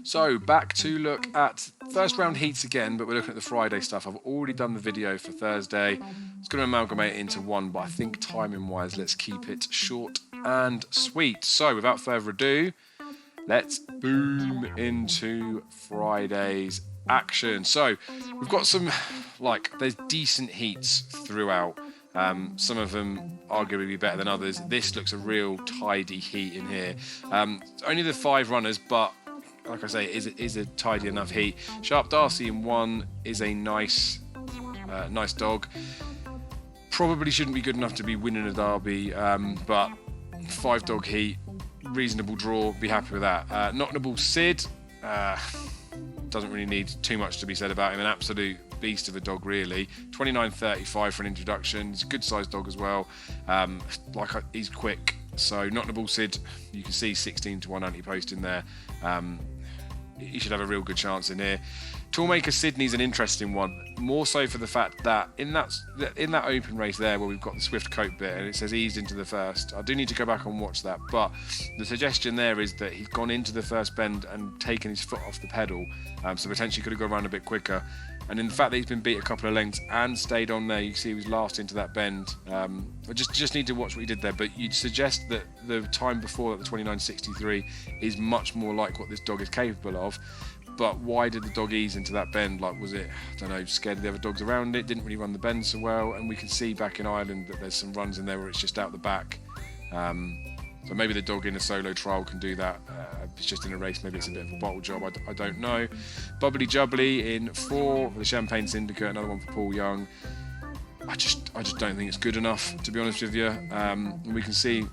So back to look at first round heats again, but we're looking at the Friday stuff. I've already done the video for Thursday. It's going to amalgamate it into one, but I think timing wise, let's keep it short and sweet. So without further ado, let's boom into Friday's action. So we've got some, there's decent heats throughout. Some of them arguably better than others. This looks a real tidy heat in here. Only the 5 runners, but like I say, it is a tidy enough heat. Sharp Darcy in 1 is a nice dog. Probably shouldn't be good enough to be winning a derby, but 5 dog heat, reasonable draw, be happy with that. Knocknable Sid, doesn't really need too much to be said about him. An absolute beast of a dog, really. 29.35 for an introduction. He's a good sized dog as well. He's quick. So Knocknable Sid, you can see 16-1 anti-post in there. He should have a real good chance in here. Toolmaker Sydney's an interesting one, more so for the fact that in that open race there where we've got the swift coat bit and it says eased into the first, I do need to go back and watch that, but the suggestion there is that he's gone into the first bend and taken his foot off the pedal, so potentially could have gone around a bit quicker. And in the fact that he's been beat a couple of lengths and stayed on there, you can see he was last into that bend. I just need to watch what he did there, but you'd suggest that the time before that, the 29.63, is much more like what this dog is capable of. But why did the dog ease into that bend? Was it, I don't know, scared of the other dogs around it, didn't really run the bend so well, and we can see back in Ireland that there's some runs in there where it's just out the back. So maybe the dog in a solo trial can do that. It's just in a race, maybe it's a bit of a bottle job, I don't know. Bubbly Jubbly in 4 for the Champagne Syndicate, another one for Paul Young. I just don't think it's good enough, to be honest with you. We can see,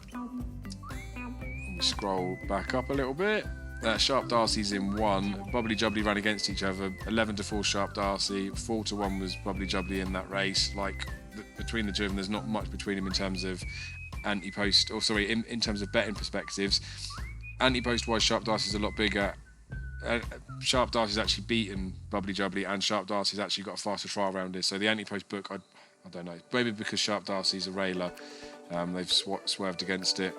let me scroll back up a little bit. Sharp Darcy's in 1. Bubbly Jubbly ran against each other. 11-4 Sharp Darcy. 4-1 was Bubbly Jubbly in that race. Between the two of them, there's not much between them in terms of anti-post, in terms of betting perspectives. Anti-post wise, Sharp Darcy's a lot bigger. Sharp Darcy's actually beaten Bubbly Jubbly, and Sharp Darcy's actually got a faster trial round here. So the anti-post book, I don't know. Maybe because Sharp Darcy's a railer, they've swerved against it.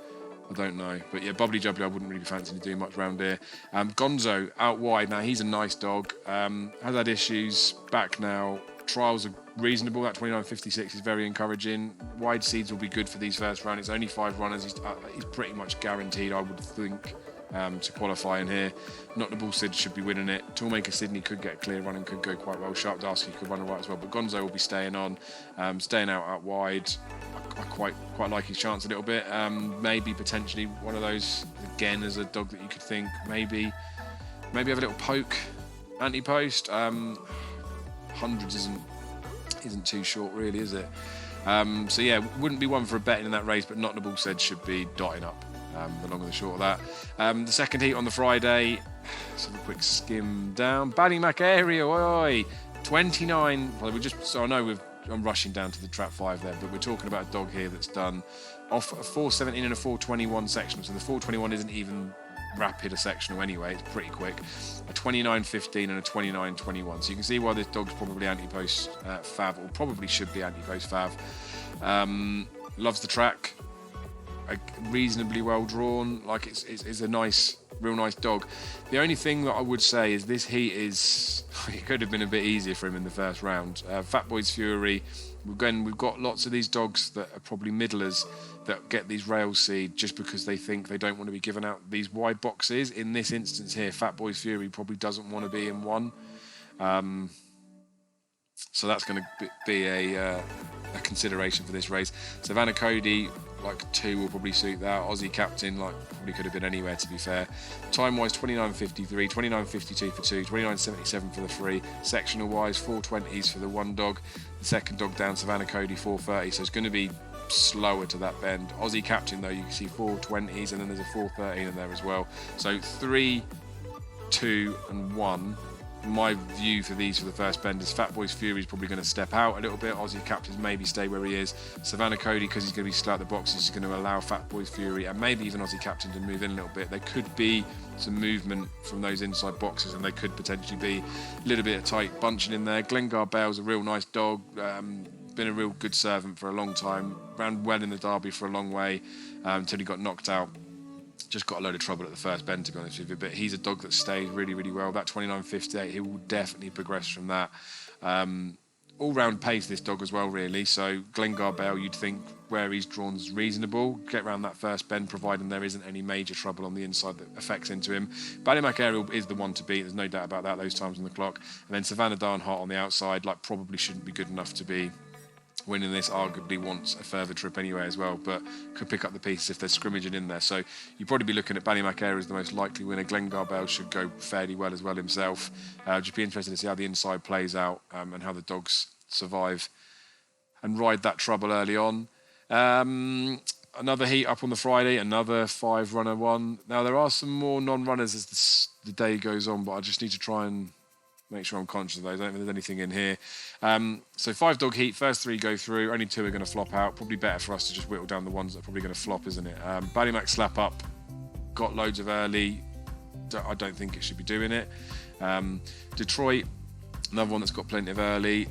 I don't know, but yeah, Bubbly Jubbly I wouldn't really be fancying doing much round here. Gonzo out wide. Now he's a nice dog. Has had issues, back now. Trials are reasonable. That 29.56 is very encouraging. Wide seeds will be good for these first round. It's only 5 runners. He's pretty much guaranteed, I would think, to qualify in here. Knocknable Sid should be winning it. Toolmaker Sydney could get a clear run and could go quite well. Sharp Darcy could run alright as well, but Gonzo will be staying on, staying out wide. I quite like his chance a little bit. Maybe potentially one of those again as a dog that you could think maybe have a little poke anti-post. Hundreds isn't too short, really, is it? So yeah, wouldn't be one for a betting in that race, but Knocknable Said should be dotting up. The long and the short of that. The second heat on the Friday. Let's have a quick skim down. Ballymac area, oi! 29. Well, I know I'm rushing down to the trap 5 there, but we're talking about a dog here that's done off a 4.17 and a 4.21 sectional. So the 4.21 isn't even rapid a sectional anyway, it's pretty quick. A 29.15 and a 29.21. So you can see why this dog's probably anti-post fav, or probably should be anti-post fav. Loves the track. Reasonably well drawn. It's a nice, real nice dog. The only thing that I would say is this heat it could have been a bit easier for him in the first round. Fat Boy's Fury. Again, we've got lots of these dogs that are probably middlers that get these rail seed just because they think they don't want to be given out these wide boxes. In this instance here, Fat Boy's Fury probably doesn't want to be in 1. So that's going to be a consideration for this race. Savannah Cody, 2 will probably suit that. Aussie Captain, probably could have been anywhere, to be fair. Time-wise, 29.53, 29.52 for 2, 29.77 for the 3. Sectional-wise, 4.20s for the 1 dog. The second dog down, Savannah Cody, 4.30. So it's going to be slower to that bend. Aussie Captain, though, you can see 4.20s, and then there's a 4.13 in there as well. So 3, 2, and 1. My view for these for the first bend is Fat Boy's Fury is probably going to step out a little bit. Aussie Captain's maybe stay where he is. Savannah Cody, because he's going to be slow at the boxes, is going to allow Fat Boy's Fury and maybe even Aussie Captain to move in a little bit. There could be some movement from those inside boxes, and they could potentially be a little bit of tight bunching in there. Glengar Bale's a real nice dog. Been a real good servant for a long time. Ran well in the derby for a long way until he got knocked out. Just got a load of trouble at the first bend, to be honest with you. But he's a dog that stayed really, really well. That 29.58, he will definitely progress from that. All-round pace, this dog as well, really. So Glengar Bell, you'd think where he's drawn is reasonable. Get around that first bend, providing there isn't any major trouble on the inside that affects into him. Ballymac Ariel is the one to beat. There's no doubt about that, those times on the clock. And then Savannah Darnhart on the outside, like, probably shouldn't be good enough to be winning this. Arguably wants a further trip anyway as well, but could pick up the pieces if there's scrimmaging in there. So you'd probably be looking at Ballymac Ariel as the most likely winner. Glengar Bell should go fairly well as well himself. Just be interested to see how the inside plays out and how the dogs survive and ride that trouble early on. Another heat up on the Friday, another 5-runner one. Now there are some more non-runners as the day goes on, but I just need to try and make sure I'm conscious of those. I don't think there's anything in here. So 5-dog heat, first 3 go through, only 2 are going to flop out. Probably better for us to just whittle down the ones that are probably going to flop, isn't it? Ballymac Slap Up got loads of early. I don't think it should be doing it. Detroit, another one that's got plenty of early.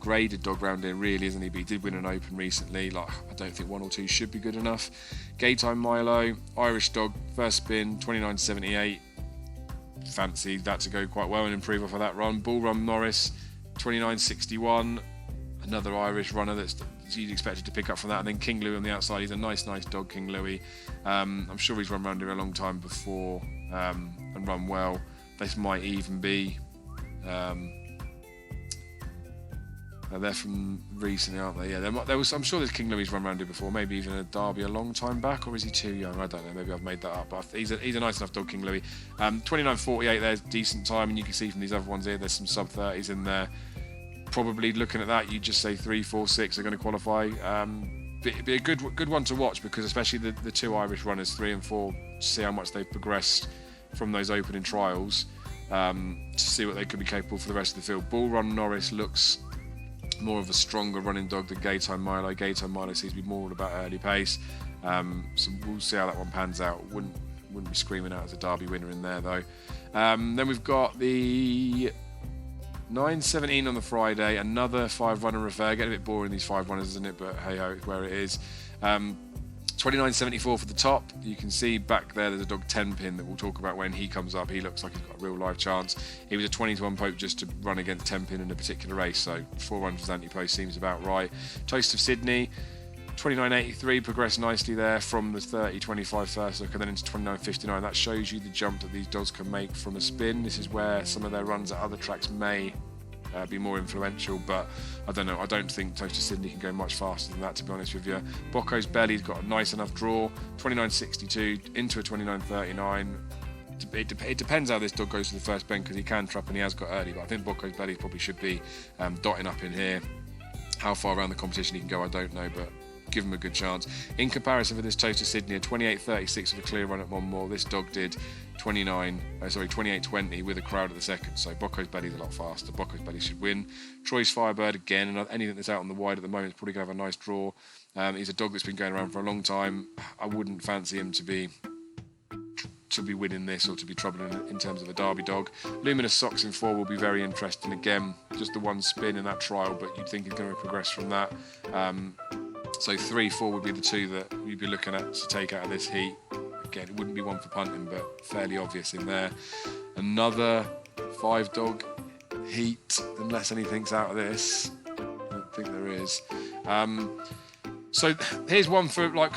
Graded dog round here, really, isn't he? But he did win an open recently. Like, I don't think 1 or 2 should be good enough. Gaytime Milo, Irish dog, first spin, 29.78. Fancy that to go quite well and improve off of that run. Bull Run Norris, 29.61. Another Irish runner that's you'd expected to pick up from that. And then King Louis on the outside. He's a nice dog, King Louis. I'm sure he's run round here a long time before and run well. This might even be. They're from recently, aren't they? Yeah, there was. I'm sure there's King Louis run around here before, maybe even a Derby a long time back, or is he too young? I don't know. Maybe I've made that up. But he's a nice enough dog, King Louis. 29.48. There's decent time, and you can see from these other ones here, there's some sub-30s in there. Probably looking at that, you just say 3, 4, 6 are going to qualify. Be a good one to watch, because especially the 2 Irish runners, 3 and 4, see how much they've progressed from those opening trials. To see what they could be capable for the rest of the field. Bull Run Norris looks more of a stronger running dog than Gaytime Milo. Gaytime Milo seems to be more all about early pace. So we'll see how that one pans out. Wouldn't be screaming out as a Derby winner in there though. Then we've got the 9.17 on the Friday, another 5-runner affair. Getting a bit boring, these 5 runners, isn't it? But hey ho, it's where it is. 29.74 for the top. You can see back there's a dog 10-pin that we'll talk about when he comes up. He looks like he's got a real live chance. He was a 20-1 pope just to run against 10-pin in a particular race, so 4 runs as anti-post seems about right. Toast of Sydney, 29.83, progressed nicely there from the 30.25 first look and then into 29.59. That shows you the jump that these dogs can make from a spin. This is where some of their runs at other tracks may be more influential, but I don't know. I don't think Toast of Sydney can go much faster than that, to be honest with you. BOCKOS Belly's got a nice enough draw, 29.62 into a 29.39. It depends how this dog goes to the first bend, because he can trap and he has got early, but I think BOCKOS Belly probably should be dotting up in here. How far around the competition he can go, I don't know, but give him a good chance. In comparison with this Toast of Sydney, a 28.36 with a clear run at one more. This dog did 28.20 with a crowd at the second, so BOCKOS Belly's a lot faster. BOCKOS Belly should win. Troy's Firebird, again, and anything that's out on the wide at the moment is probably going to have a nice draw. He's a dog that's been going around for a long time. I wouldn't fancy him to be winning this or to be troubling in terms of a Derby dog. Luminous Socks in 4 will be very interesting. Again, just the one spin in that trial, but you'd think he's going to progress from that. So 3, 4 would be the 2 that you'd be looking at to take out of this heat. Again, it wouldn't be one for punting, but fairly obvious in there. Another 5-dog heat, unless anything's out of this. I don't think there is. So here's one for, like,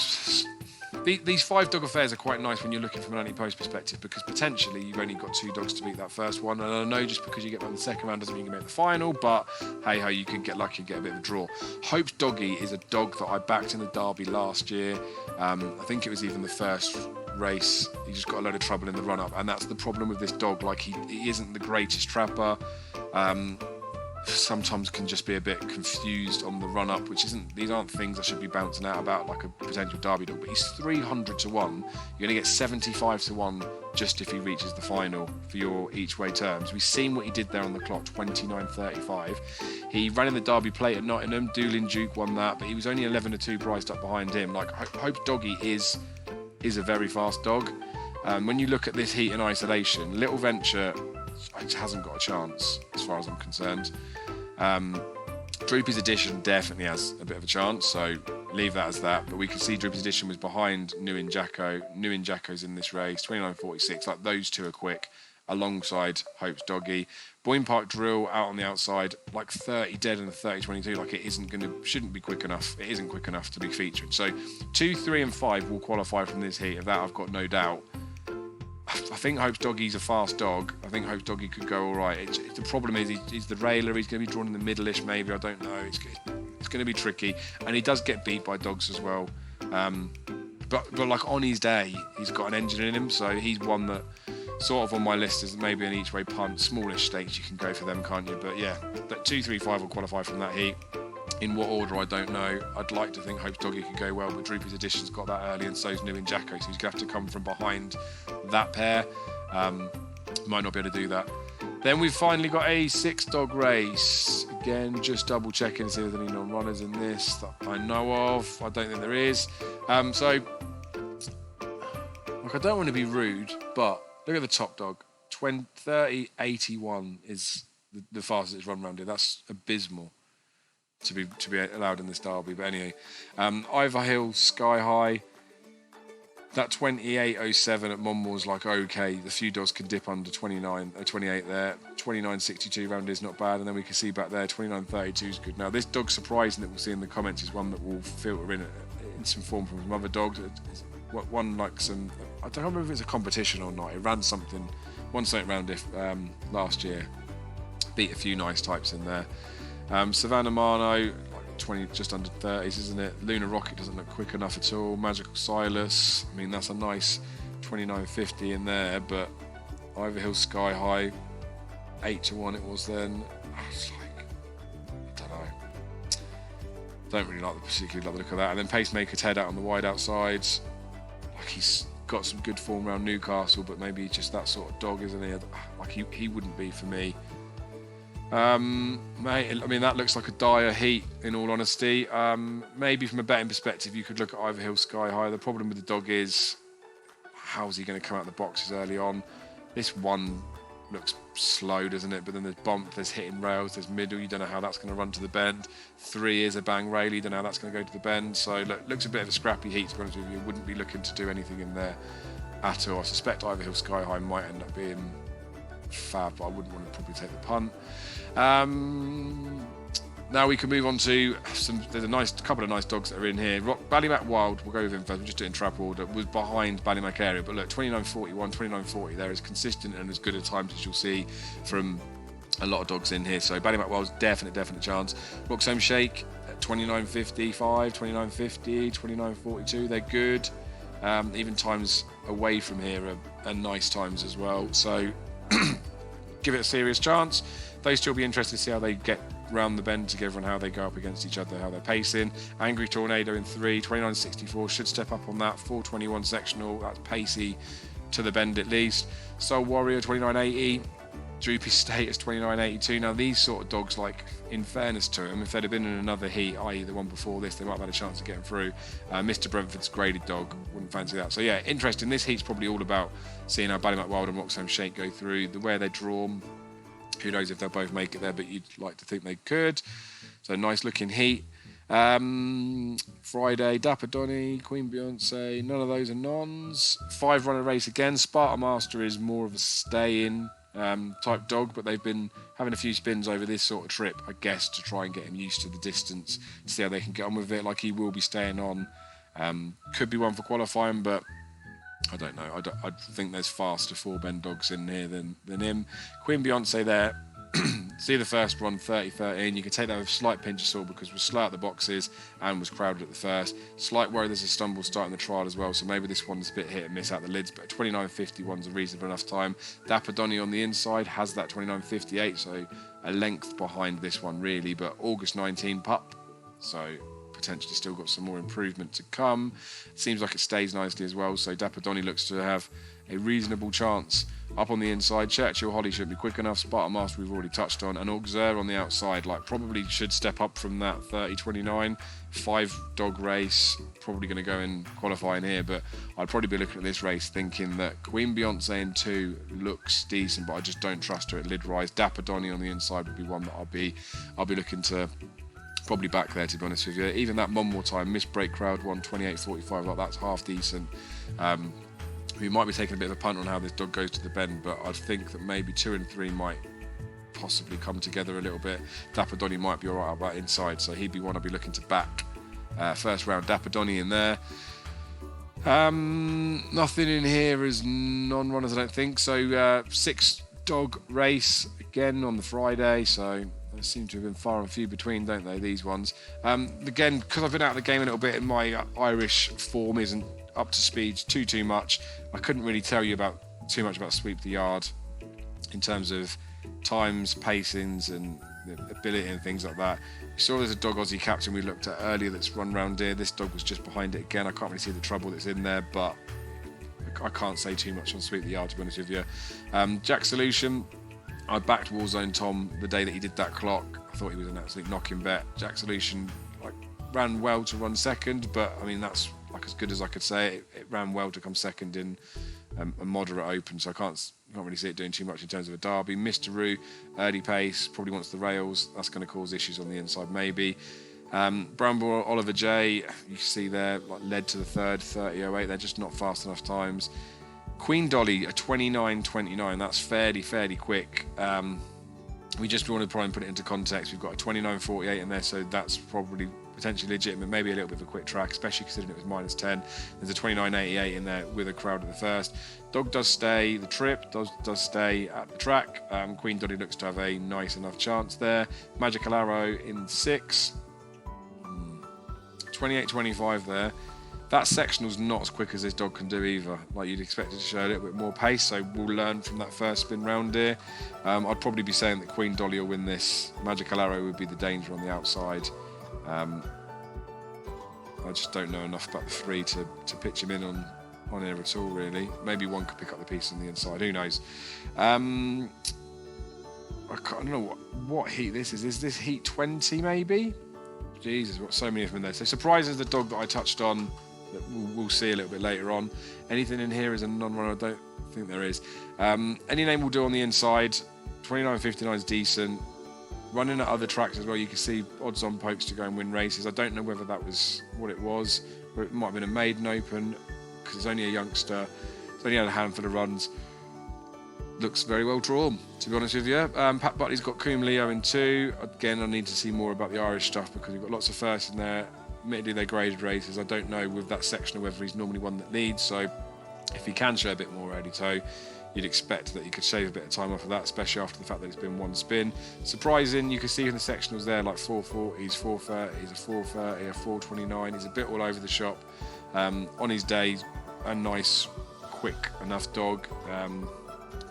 these 5-dog affairs are quite nice when you're looking from an anti-post perspective, because potentially you've only got 2 dogs to beat that first one. And I know just because you get one in the second round doesn't mean you can make the final, but hey ho, you can get lucky and get a bit of a draw. Hope's Doggy is a dog that I backed in the Derby last year. I think it was even the first race. He just got a load of trouble in the run-up, and that's the problem with this dog. Like, he isn't the greatest trapper. Sometimes can just be a bit confused on the run-up, these aren't things I should be bouncing out about like a potential Derby dog, but he's 300 to 1. You're going to get 75 to 1 just if he reaches the final for your each-way terms. We've seen what he did there on the clock, 29.35. He ran in the Derby Plate at Nottingham. Doolin Duke won that, but he was only 11 to 2 priced up behind him. Like, Hope's Doggy is a very fast dog. When you look at this heat in isolation, Little Venture hasn't got a chance as far as I'm concerned. Droopy's Edition definitely has a bit of a chance, so leave that as that. But we can see Droopy's Edition was behind New in Jacko. New in Jacko's in this race, 29.46. Like those two are quick, alongside Hope's Doggy. Boyne Park Drill out on the outside, like 30 dead and a 30.22. Like shouldn't be quick enough. It isn't quick enough to be featured. So 2, 3, and 5 will qualify from this heat. Of that, I've got no doubt. I think Hope's Doggy's a fast dog. I think Hope's Doggy could go all right. The problem is he's the railer. He's going to be drawn in the middle-ish, maybe. I don't know. It's going to be tricky, and he does get beat by dogs as well. But like on his day, he's got an engine in him, so he's one that sort of on my list is maybe an each-way punt. Smallish stakes, you can go for them, can't you? But yeah, that 2, 3, 5 will qualify from that heat. In what order, I don't know. I'd like to think Hope's Doggy could go well, but Droopy's Edition's got that early, and so's New in Jacko, so he's going to have to come from behind that pair. Might not be able to do that. Then we've finally got a 6-dog race. Again, just double checking to see if there's any non-runners in this that I know of. I don't think there is. So, look, I don't want to be rude, but look at the top dog. 30.81 is the fastest it's run round here. That's abysmal to be allowed in this derby. But anyway, Ivor Hill Sky High. That 28.07 at Monmore's like okay. The few dogs can dip under 28 there. 29.62 round is not bad, and then we can see back there 29.32 is good. Now this dog surprising that we'll see in the comments is one that will filter in some form from some other dogs. It's one like some, I don't remember if it's a competition or not. It ran something, won something round if last year. Beat a few nice types in there. Savannah Marno, 20, just under 30s, isn't it? Luna Rocket doesn't look quick enough at all. Magical Silas, I mean that's a nice 29.50 in there, but Ivor Hill Sky High, 8-1 it was then. It's like, I don't know. Don't really particularly like the look of that. And then Pacemaker Ted out on the wide outside. Like he's got some good form around Newcastle, but maybe he's just that sort of dog, isn't he? Like he wouldn't be for me. Mate, I mean that looks like a dire heat in all honesty. Maybe from a betting perspective you could look at Ivor Hill Sky High. The problem with the dog is how's he going to come out the boxes early on. This one looks slow, doesn't it? But then there's bump, there's hitting rails, there's middle, you don't know how that's going to run to the bend. 3 is a bang rail, you don't know how that's going to go to the bend. So looks a bit of a scrappy heat, to be honest with you. Wouldn't be looking to do anything in there at all. I suspect Ivor Hill Sky High might end up being fab, but I wouldn't want to probably take the punt. Now we can move on to there's a couple of nice dogs that are in here. Ballymac Wild, we'll go with him first, we'll just do it in trap order, was behind Ballymac area, but look, 29.41, 29.40 there is consistent and as good a times as you'll see from a lot of dogs in here. So Ballymac Wild's definite chance. Roxhome Shake at 29.55, 29.50, 29.42, they're good. Even times away from here are nice times as well. So give it a serious chance. Those two will be interested to see how they get round the bend together and how they go up against each other, how they're pacing. Angry Tornado in 3, 29.64, should step up on that. 4.21 sectional, that's pacey to the bend at least. Soul Warrior 29.80, Droopy Status 29.82. Now these sort of dogs, like in fairness to them, if they'd have been in another heat, i.e. the one before this, they might have had a chance of getting through. Mr. Brentford's graded dog, wouldn't fancy that. So yeah, interesting. This heat's probably all about seeing how Ballymac Wild and Roxhome Shake go through, the way they're drawn. Who knows if they'll both make it there, but you'd like to think they could. So nice looking heat. Friday, Dapper Donnie, Queen Beyonce, none of those are nons. 5-runner race again. Sparta Master is more of a stay-in type dog, but they've been having a few spins over this sort of trip, I guess, to try and get him used to the distance, to see how they can get on with it. Like he will be staying on. Could be one for qualifying, but I don't know. I think there's faster 4-bend dogs in here than him. Queen Beyonce there. See the first one, 30-13. You can take that with a slight pinch of salt because we're slow at the boxes and was crowded at the first. Slight worry there's a stumble starting the trial as well, so maybe this one's a bit hit and miss out the lids, but 29.51's a reasonable enough time. Dapper Donnie on the inside has that 29.58, so a length behind this one really, but August 19 pup, so potentially still got some more improvement to come. Seems like it stays nicely as well, so Dapper Donnie looks to have a reasonable chance up on the inside. Churchill Holly shouldn't be quick enough. Sparta Master we've already touched on, and Auxerre on the outside, like probably should step up from that 30-29. 5-dog race, probably going to go in qualifying here, but I'd probably be looking at this race thinking that Queen Beyonce in 2 looks decent, but I just don't trust her at lid rise. Dapper Donnie on the inside would be one that I'll be looking to probably back there, to be honest with you. Even that one more time, missed break crowd one, 28.45, like that's half decent. We might be taking a bit of a punt on how this dog goes to the bend, but I think that maybe 2 and 3 might possibly come together a little bit. Dapper Donnie might be alright about inside, so he'd be one I'd be looking to back. First round, Dapper Donnie in there. Nothing in here as non-runners, I don't think. So 6 dog race again on the Friday, so they seem to have been far and few between, don't they, these ones? Again, because I've been out of the game a little bit and my Irish form isn't up to speed too much, I couldn't really tell you too much about Sweep the Yard in terms of times, pacings and ability and things like that. You saw there's a dog Aussie Captain we looked at earlier that's run round here. This dog was just behind it again. I can't really see the trouble that's in there, but I can't say too much on Sweep the Yard, to be honest with you. Jack Solution, I backed Warzone Tom the day that he did that clock. I thought he was an absolute knocking bet. Jack Solution ran well to run second, but I mean that's as good as I could say. It ran well to come second in a moderate open, so I can't really see it doing too much in terms of a derby. Mr. Roo, early pace, probably wants the rails. That's going to cause issues on the inside maybe. Bramble, Oliver J, you can see there, led to the third, 30.08. They're just not fast enough times. Queen Dolly, a 29.29. That's fairly quick. We just want to try and put it into context. We've got a 29.48 in there, so that's probably potentially legitimate, maybe a little bit of a quick track, especially considering it was -10. There's a 29.88 in there with a crowd at the first. Dog does stay the trip, does stay at the track. Queen Dolly looks to have a nice enough chance there. Magical Arrow in 6. 28.25 there. That sectional's not as quick as this dog can do either. Like you'd expect it to show a little bit more pace, so we'll learn from that first spin round here. I'd probably be saying that Queen Dolly will win this. Magical Arrow would be the danger on the outside. I just don't know enough about the 3 to pitch him in on here at all, really. Maybe one could pick up the piece on the inside, who knows. I don't know what heat this is. Is this heat 20 maybe? Jesus, we've got so many of them in there. So Surprise is the dog that I touched on that we'll see a little bit later on. Anything in here is a non-runner? I don't think there is. Any name will do on the inside. 29.59 is decent. Running at other tracks as well, you can see odds on pokes to go and win races. I don't know whether that was what it was, or it might have been a maiden open because it's only a youngster. It's only had a handful of runs. Looks very well drawn, to be honest with you. Pat Butley's got Coombe Leo in 2. Again, I need to see more about the Irish stuff because we've got lots of firsts in there. Admittedly, they're graded races. I don't know with that section whether he's normally one that leads, so if he can show a bit more early toe, you'd expect that you could shave a bit of time off of that, especially after the fact that it's been one spin. Surprising, you can see in the sectionals there, like 440s, 430s, a 430, a 429. He's a bit all over the shop. On his day, a nice, quick enough dog.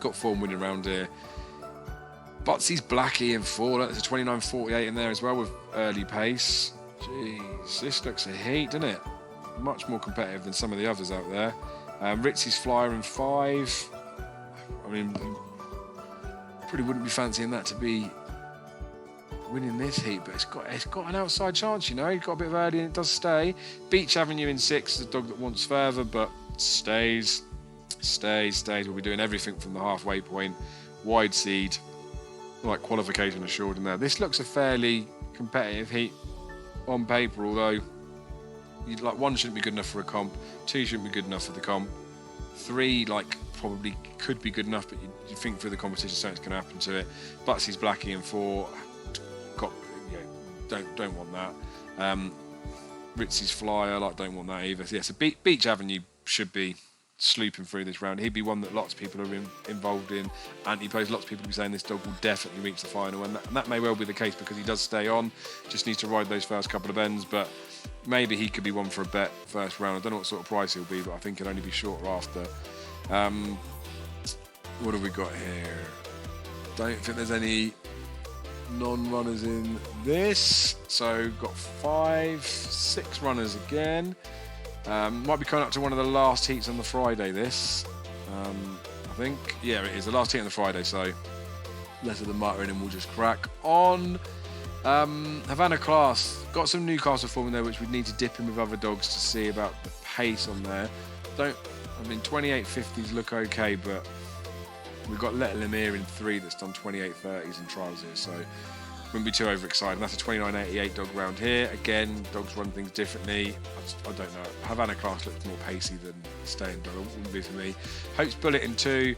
Got form winning around here. Butsy's Blackie in 4. There's a 29.48 in there as well with early pace. Jeez, this looks a heat, doesn't it? Much more competitive than some of the others out there. Ritzy's Flyer in 5. I mean, probably wouldn't be fancying that to be winning this heat, but it's got an outside chance, you know. It's got a bit of early and it does stay. Beach Avenue in 6 is a dog that wants further, but stays. We'll be doing everything from the halfway point. Wide seed, like qualification assured in there. This looks a fairly competitive heat on paper, although like 1 shouldn't be good enough for a comp, 2 shouldn't be good enough for the comp, 3 probably could be good enough, but you think through the competition something's going to happen to it. Butsy's Blackie in 4, don't want that. Ritzy's Flyer, don't want that either. So, yeah, so Beach Avenue should be slooping through this round. He'd be one that lots of people are involved in. Anti-pose, lots of people will be saying this dog will definitely reach the final, and that may well be the case because he does stay on, just needs to ride those first couple of bends, but maybe he could be one for a bet first round. I don't know what sort of price he'll be, but I think it'll only be shorter after. What have we got here? Don't think there's any non-runners in this, so got 5, 6 runners again. Might be coming up to one of the last heats on the Friday, this. I think. Yeah, it is the last heat on the Friday, so less of the muttering and we'll just crack on. Havana Class. Got some Newcastle form in there, which we'd need to dip in with other dogs to see about the pace on there. 28.50s look okay, but we've got Let Lemire in 3 that's done 28.30s in trials here, so Wouldn't be too overexcited. That's a 29.88 dog round here. Again, dogs run things differently. I don't know. Havana Class looks more pacey than Staying Dog. It wouldn't be for me. Hope's Bullet in 2.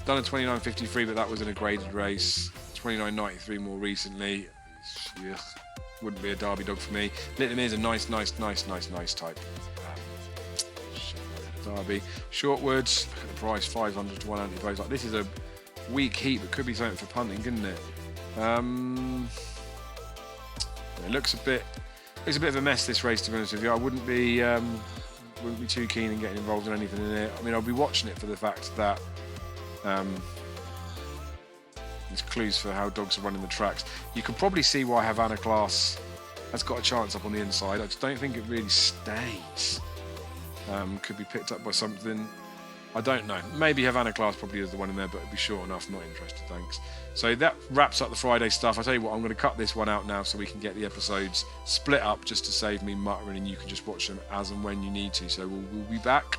Done a 29.53, but that was in a graded race. 29.93 more recently. Yeah, wouldn't be a Derby dog for me. Little is a nice type. Derby. Shortwoods, look at the price, 500 to 1 antibodies. Like, this is a weak heat, but could be something for punting, couldn't it? It looks a bit of a mess, this race, to be honest with you. I wouldn't be too keen in getting involved in anything in it. I mean, I'll be watching it for the fact that there's clues for how dogs are running the tracks. You can probably see why Havana Class has got a chance up on the inside. I just don't think it really stays. Could be picked up by something. I don't know. Maybe Havana Class probably is the one in there, but it'd be short enough. Not interested, thanks. So that wraps up the Friday stuff. I'll tell you what, I'm going to cut this one out now so we can get the episodes split up, just to save me muttering, and you can just watch them as and when you need to. So we'll be back.